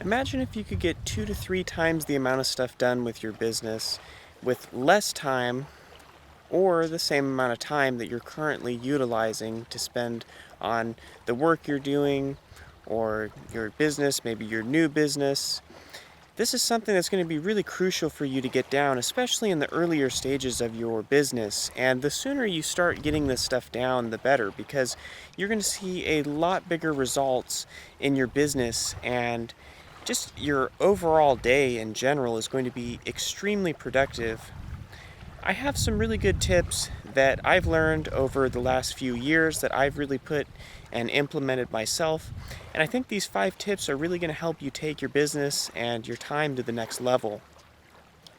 Imagine if you could get 2 to 3 times the amount of stuff done with your business with less time or the same amount of time that you're currently utilizing to spend on the work you're doing or your business, maybe your new business. This is something that's going to be really crucial for you to get down, especially in the earlier stages of your business. And the sooner you start getting this stuff down, the better, because you're going to see a lot bigger results in your business, and just your overall day in general is going to be extremely productive. I have some really good tips that I've learned over the last few years that I've really put and implemented myself. And I think these 5 tips are really going to help you take your business and your time to the next level.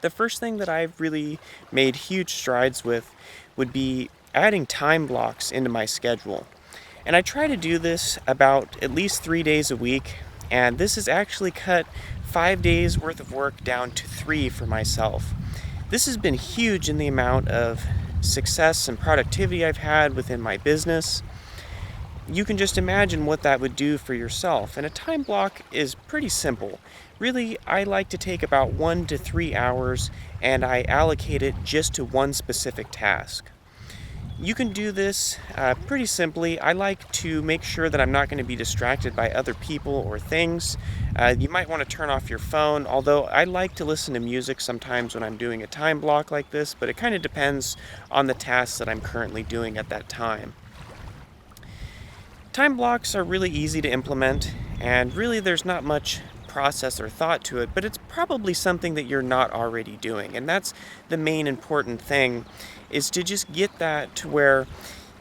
The first thing that I've really made huge strides with would be adding time blocks into my schedule. And I try to do this about at least 3 days a week. And this has actually cut 5 days worth of work down to 3 for myself. This has been huge in the amount of success and productivity I've had within my business. You can just imagine what that would do for yourself. And a time block is pretty simple. Really, I like to take about 1 to 3 hours and I allocate it just to one specific task. You can do this pretty simply. I like to make sure that I'm not going to be distracted by other people or things. You might want to turn off your phone, although I like to listen to music sometimes when I'm doing a time block like this, but it kind of depends on the tasks that I'm currently doing at that time. Time blocks are really easy to implement, and really there's not much process or thought to it, but it's probably something that you're not already doing. And that's the main important thing, is to just get that to where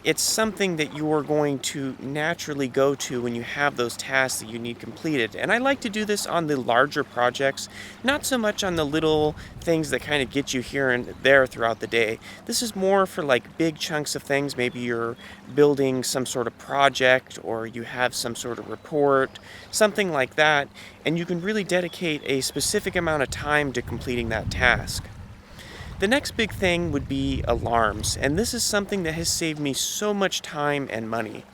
it's something that you are going to naturally go to when you have those tasks that you need completed. And I like to do this on the larger projects, not so much on the little things that kind of get you here and there throughout the day. This is more for like big chunks of things. Maybe you're building some sort of project or you have some sort of report, something like that, and you can really dedicate a specific amount of time to completing that task. The next big thing would be alarms, and this is something that has saved me so much time and money.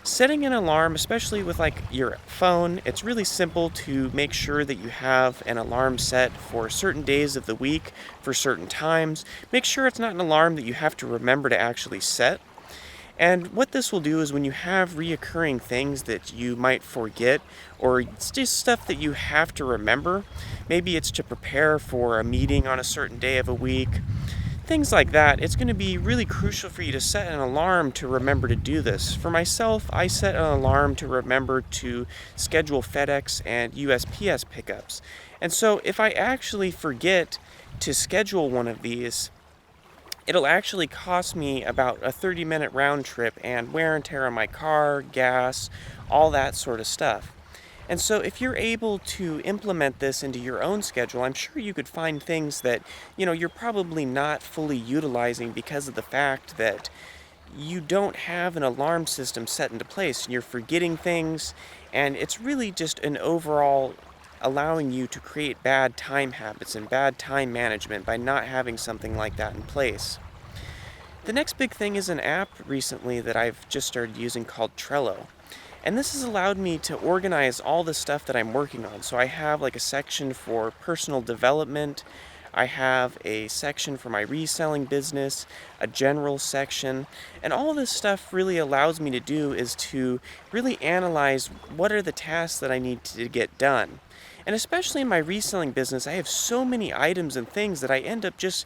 Setting an alarm, especially with like your phone, it's really simple to make sure that you have an alarm set for certain days of the week, for certain times. Make sure it's not an alarm that you have to remember to actually set. And what this will do is when you have reoccurring things that you might forget, or it's just stuff that you have to remember, maybe it's to prepare for a meeting on a certain day of a week, things like that, it's going to be really crucial for you to set an alarm to remember to do this. For myself, I set an alarm to remember to schedule FedEx and USPS pickups. And so if I actually forget to schedule one of these, it'll actually cost me about a 30-minute round trip and wear and tear on my car, gas, all that sort of stuff. And so if you're able to implement this into your own schedule, I'm sure you could find things that, you're probably not fully utilizing because of the fact that you don't have an alarm system set into place and you're forgetting things, and it's really just an overall allowing you to create bad time habits and bad time management by not having something like that in place. The next big thing is an app recently that I've just started using called Trello. And this has allowed me to organize all the stuff that I'm working on. So I have like a section for personal development, I have a section for my reselling business, a general section, and all this stuff really allows me to do is to really analyze what are the tasks that I need to get done. And especially in my reselling business, I have so many items and things that I end up just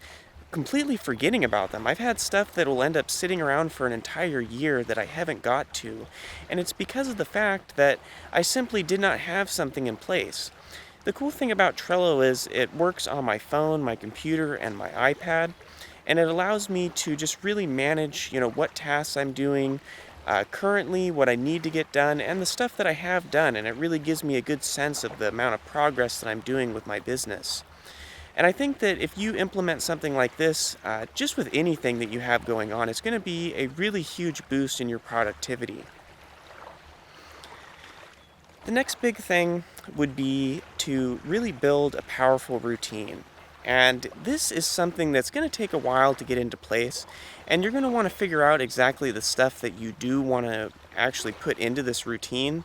completely forgetting about them. I've had stuff that will end up sitting around for an entire year that I haven't got to, and it's because of the fact that I simply did not have something in place. The cool thing about Trello is it works on my phone, my computer, and my iPad, and it allows me to just really manage, what tasks I'm doing currently, what I need to get done, and the stuff that I have done, and it really gives me a good sense of the amount of progress that I'm doing with my business. And I think that if you implement something like this, just with anything that you have going on, it's going to be a really huge boost in your productivity. The next big thing would be to really build a powerful routine. And this is something that's going to take a while to get into place. And you're going to want to figure out exactly the stuff that you do want to actually put into this routine.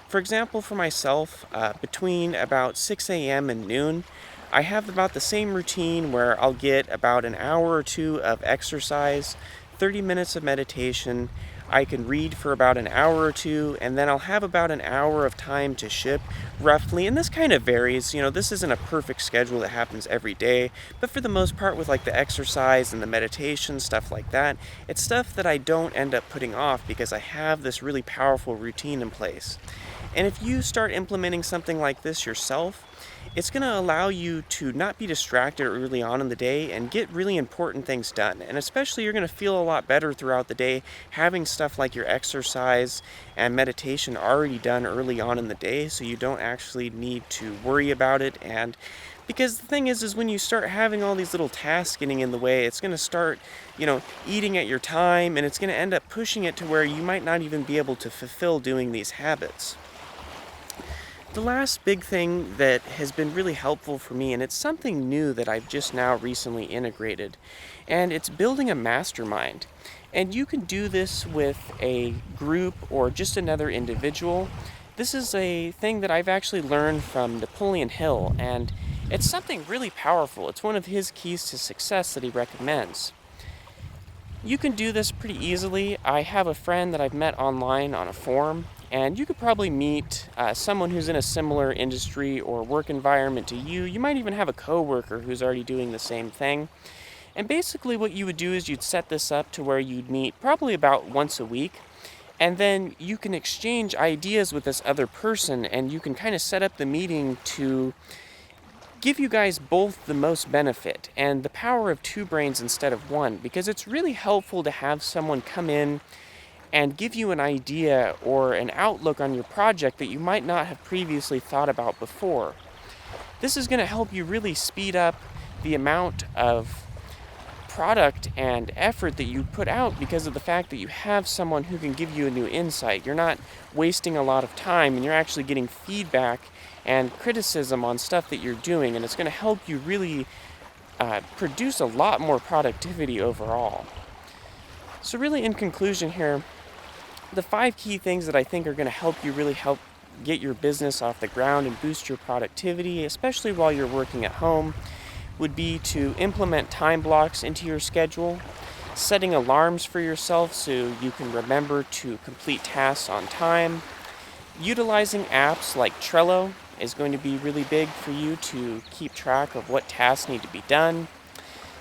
For example, for myself, between about 6 a.m. and noon, I have about the same routine where I'll get about an hour or two of exercise, 30 minutes of meditation. I can read for about an hour or two, and then I'll have about an hour of time to ship, roughly. And this kind of varies. This isn't a perfect schedule that happens every day, but for the most part, with like the exercise and the meditation, stuff like that, it's stuff that I don't end up putting off because I have this really powerful routine in place. And if you start implementing something like this yourself, it's going to allow you to not be distracted early on in the day and get really important things done. And especially, you're going to feel a lot better throughout the day having stuff like your exercise and meditation already done early on in the day, so you don't actually need to worry about it. And because the thing is when you start having all these little tasks getting in the way, it's going to start, eating at your time, and it's going to end up pushing it to where you might not even be able to fulfill doing these habits. The last big thing that has been really helpful for me, and it's something new that I've just now recently integrated, and it's building a mastermind. And you can do this with a group or just another individual. This is a thing that I've actually learned from Napoleon Hill, and it's something really powerful. It's one of his keys to success that he recommends. You can do this pretty easily. I have a friend that I've met online on a forum, and you could probably meet someone who's in a similar industry or work environment to you. You might even have a coworker who's already doing the same thing. And basically what you would do is you'd set this up to where you'd meet probably about once a week, and then you can exchange ideas with this other person, and you can kind of set up the meeting to give you guys both the most benefit and the power of two brains instead of one, because it's really helpful to have someone come in and give you an idea or an outlook on your project that you might not have previously thought about before. This is going to help you really speed up the amount of product and effort that you put out because of the fact that you have someone who can give you a new insight. You're not wasting a lot of time, and you're actually getting feedback and criticism on stuff that you're doing, and it's going to help you really produce a lot more productivity overall. So really, in conclusion here, the 5 key things that I think are going to help you really help get your business off the ground and boost your productivity, especially while you're working at home, would be to implement time blocks into your schedule, setting alarms for yourself so you can remember to complete tasks on time. Utilizing apps like Trello is going to be really big for you to keep track of what tasks need to be done.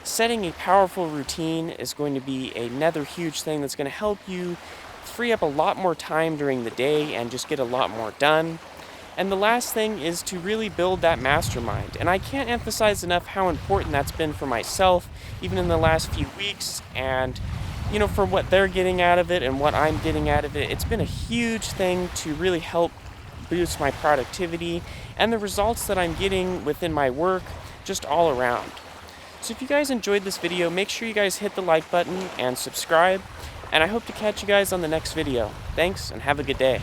Setting a powerful routine is going to be another huge thing that's going to help you free up a lot more time during the day and just get a lot more done. And the last thing is to really build that mastermind. And I can't emphasize enough how important that's been for myself, even in the last few weeks. And, for what they're getting out of it and what I'm getting out of it, it's been a huge thing to really help boost my productivity and the results that I'm getting within my work just all around. So if you guys enjoyed this video, make sure you guys hit the like button and subscribe. And I hope to catch you guys on the next video. Thanks, and have a good day.